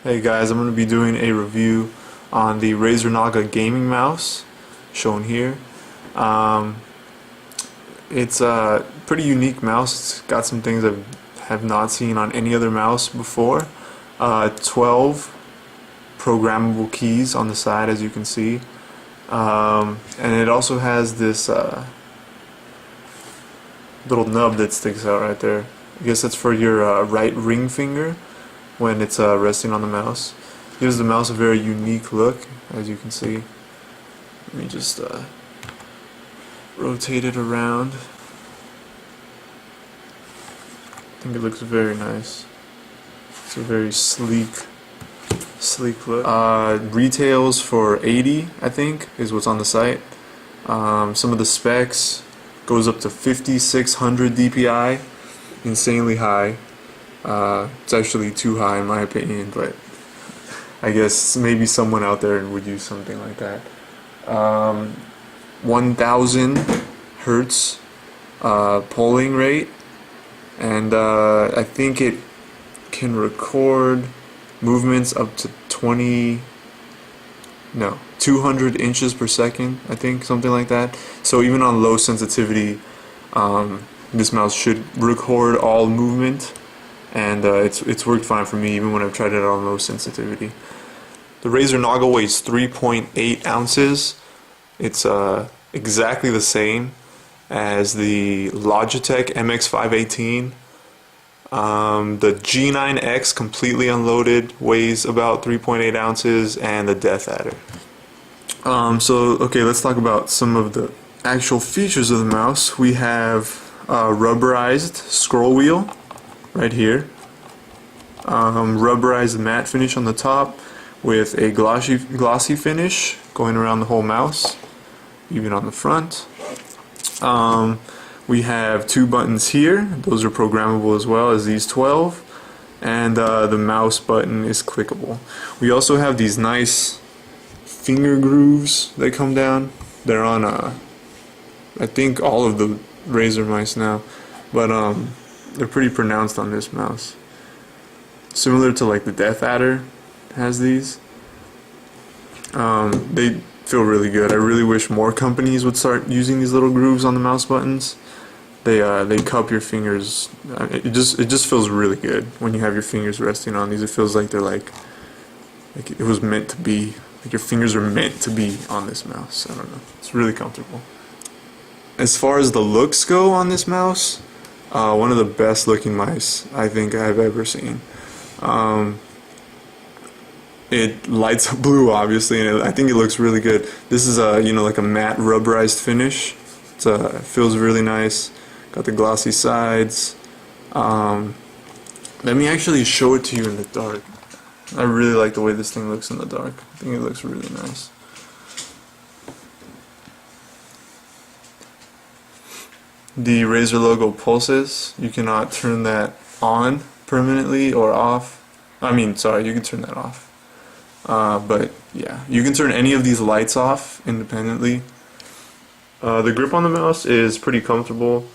Hey guys, I'm going to be doing a review on the Razer Naga gaming mouse shown here. It's a pretty unique mouse. It's got some things I have not seen on any other mouse before. 12 programmable keys on the side, as you can see. And it also has this little nub that sticks out right there. I guess that's for your right ring finger when it's resting on the mouse. Gives the mouse a very unique look, as you can see. Let me just rotate it around. I think it looks very nice. It's a very sleek look. Retails for 80, I think, is what's on the site. Some of the specs goes up to 5600 DPI, insanely high. It's actually too high in my opinion, but I guess maybe someone out there would use something like that. 1000 hertz polling rate, and I think it can record movements up to 200 inches per second, I think, something like that. So even on low sensitivity, this mouse should record all movement, and it's worked fine for me even when I've tried it on low sensitivity. The Razer Naga weighs 3.8 ounces. It's exactly the same as the Logitech MX518. The G9X completely unloaded weighs about 3.8 ounces, and the Death Adder. Okay, let's talk about some of the actual features of the mouse. We have a rubberized scroll wheel right here, rubberized matte finish on the top with a glossy finish going around the whole mouse, even on the front. We have two buttons here. Those are programmable as well as these 12, and the mouse button is clickable. We also have these nice finger grooves that come down. They're on I think all of the Razer mice now, but they're pretty pronounced on this mouse. Similar to like the Death Adder has these. They feel really good. I really wish more companies would start using these little grooves on the mouse buttons. They cup your fingers. It just feels really good when you have your fingers resting on these. It feels like they're like it was meant to be. Like your fingers are meant to be on this mouse. I don't know. It's really comfortable. As far as the looks go on this mouse, one of the best looking mice I think I've ever seen. It lights up blue, obviously, and I think it looks really good. This is like a matte rubberized finish. It feels really nice. Got the glossy sides. Let me actually show it to you in the dark. I really like the way this thing looks in the dark. I think it looks really nice. The Razer logo pulses. You cannot turn that on permanently or off. I mean, sorry, you can turn that off. But yeah, you can turn any of these lights off independently. The grip on the mouse is pretty comfortable.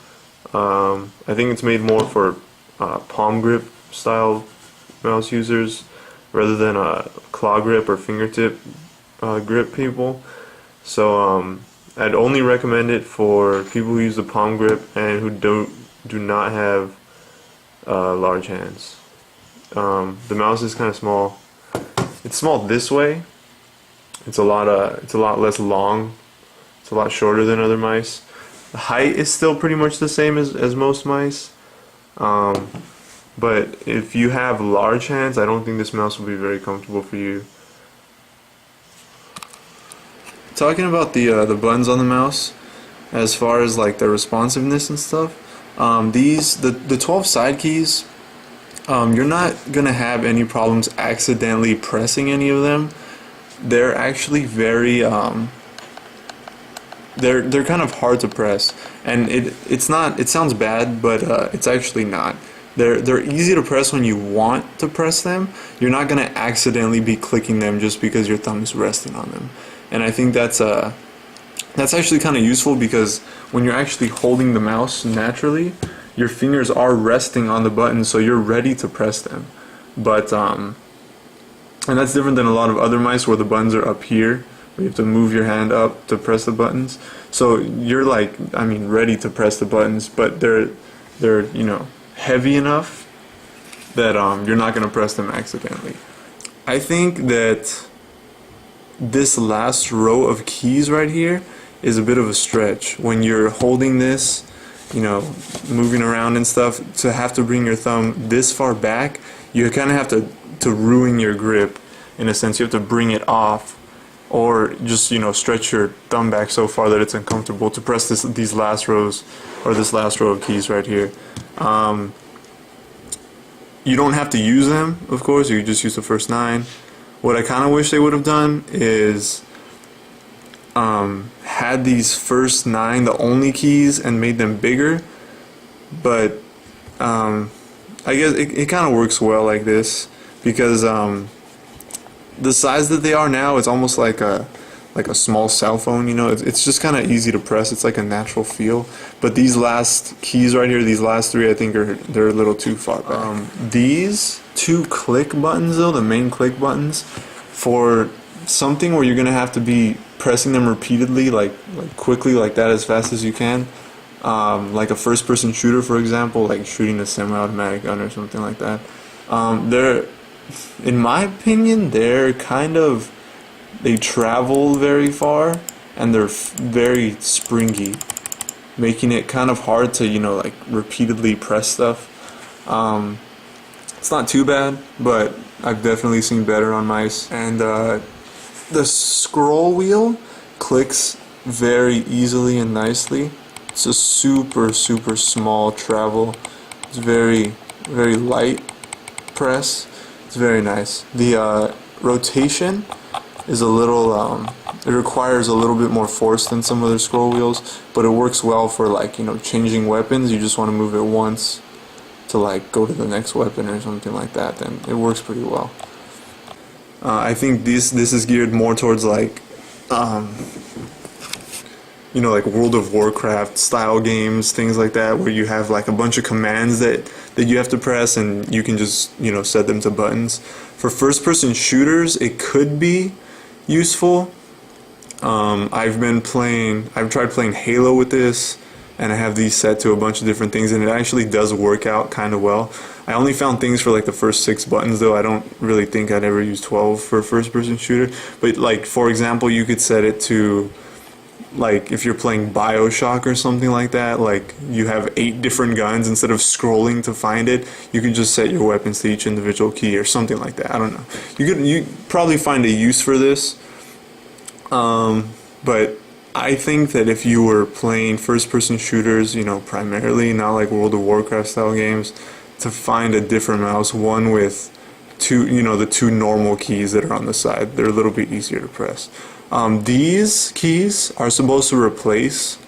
I think it's made more for palm grip style mouse users rather than claw grip or fingertip grip people. So I'd only recommend it for people who use the palm grip and who do not have large hands. The mouse is kind of small. It's small this way. It's a lot less long. It's a lot shorter than other mice. The height is still pretty much the same as most mice. But if you have large hands, I don't think this mouse will be very comfortable for you. Talking about the buttons on the mouse, as far as like the responsiveness and stuff, the 12 side keys, you're not gonna have any problems accidentally pressing any of them. They're actually very they're kind of hard to press, and it's not. It sounds bad, but it's actually not. They're easy to press when you want to press them. You're not gonna accidentally be clicking them just because your thumb is resting on them. And I think that's actually kind of useful, because when you're actually holding the mouse naturally, your fingers are resting on the buttons, so you're ready to press them. But And that's different than a lot of other mice where the buttons are up here, where you have to move your hand up to press the buttons. So you're like, I mean, ready to press the buttons, but they're you know, heavy enough that you're not going to press them accidentally. I think that this last row of keys right here is a bit of a stretch. When you're holding this, you know, moving around and stuff, to have to bring your thumb this far back, you kind of have to ruin your grip in a sense. You have to bring it off, or just, you know, stretch your thumb back so far that it's uncomfortable to press these last rows, or this last row of keys right here. You don't have to use them, of course. You just use the first 9. What I kind of wish they would have done is had these first 9 the only keys and made them bigger, but I guess it kind of works well like this, because the size that they are now, it's almost like a small cell phone, you know. It's just kind of easy to press. It's like a natural feel. But these last keys right here, these last 3, I think they're a little too far back. These 2 click buttons though, the main click buttons, for something where you're gonna have to be pressing them repeatedly, like quickly, like that, as fast as you can, like a first-person shooter, for example, like shooting a semi-automatic gun or something like that. They're, in my opinion, they're kind of, they travel very far, and they're very springy, making it kind of hard to, you know, like repeatedly press stuff. It's not too bad, but I've definitely seen better on mice. And the scroll wheel clicks very easily and nicely. It's a super small travel. It's very light press. It's very nice. The rotation is a little, it requires a little bit more force than some other scroll wheels, but it works well for, like, you know, changing weapons. You just want to move it once to, like, go to the next weapon or something like that, then it works pretty well. I think this is geared more towards, like, you know, like World of Warcraft style games, things like that, where you have like a bunch of commands that you have to press, and you can just, you know, set them to buttons. For first-person shooters, it could be useful. I've tried playing Halo with this, and I have these set to a bunch of different things, and it actually does work out kind of well. I only found things for like the first 6 buttons though. I don't really think I'd ever use 12 for a first-person shooter. But like, for example, you could set it to, like, if you're playing BioShock or something like that, like you have 8 different guns, instead of scrolling to find it, you can just set your weapons to each individual key or something like that. I don't know. You probably find a use for this. But I think that if you were playing first-person shooters, you know, primarily, not like World of Warcraft style games, to find a different mouse, one with the 2 normal keys that are on the side, they're a little bit easier to press. These keys are supposed to replace,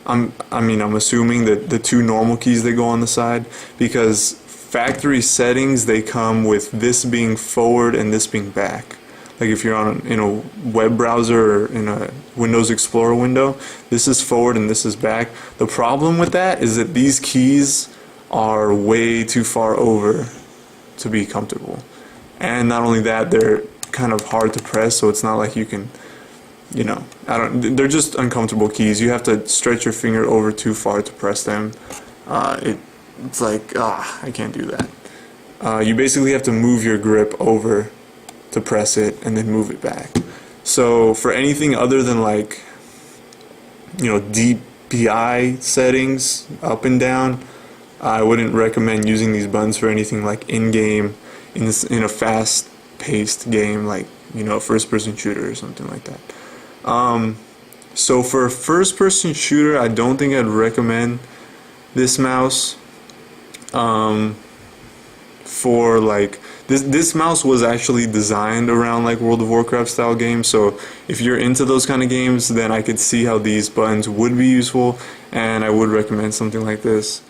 I'm assuming that the 2 normal keys that go on the side, because factory settings, they come with this being forward and this being back. Like if you're in a web browser or in a Windows Explorer window, this is forward and this is back. The problem with that is that these keys are way too far over to be comfortable. And not only that, they're kind of hard to press, so it's not like you can, you know, they're just uncomfortable keys. You have to stretch your finger over too far to press them. It's like, I can't do that. You basically have to move your grip over to press it and then move it back. So for anything other than, like, you know, DPI settings up and down, I wouldn't recommend using these buttons for anything like in-game, in a fast-paced game, like, you know, a first-person shooter or something like that. So for a first-person shooter, I don't think I'd recommend this mouse. For like this mouse was actually designed around like World of Warcraft style games, so if you're into those kind of games, then I could see how these buttons would be useful, and I would recommend something like this.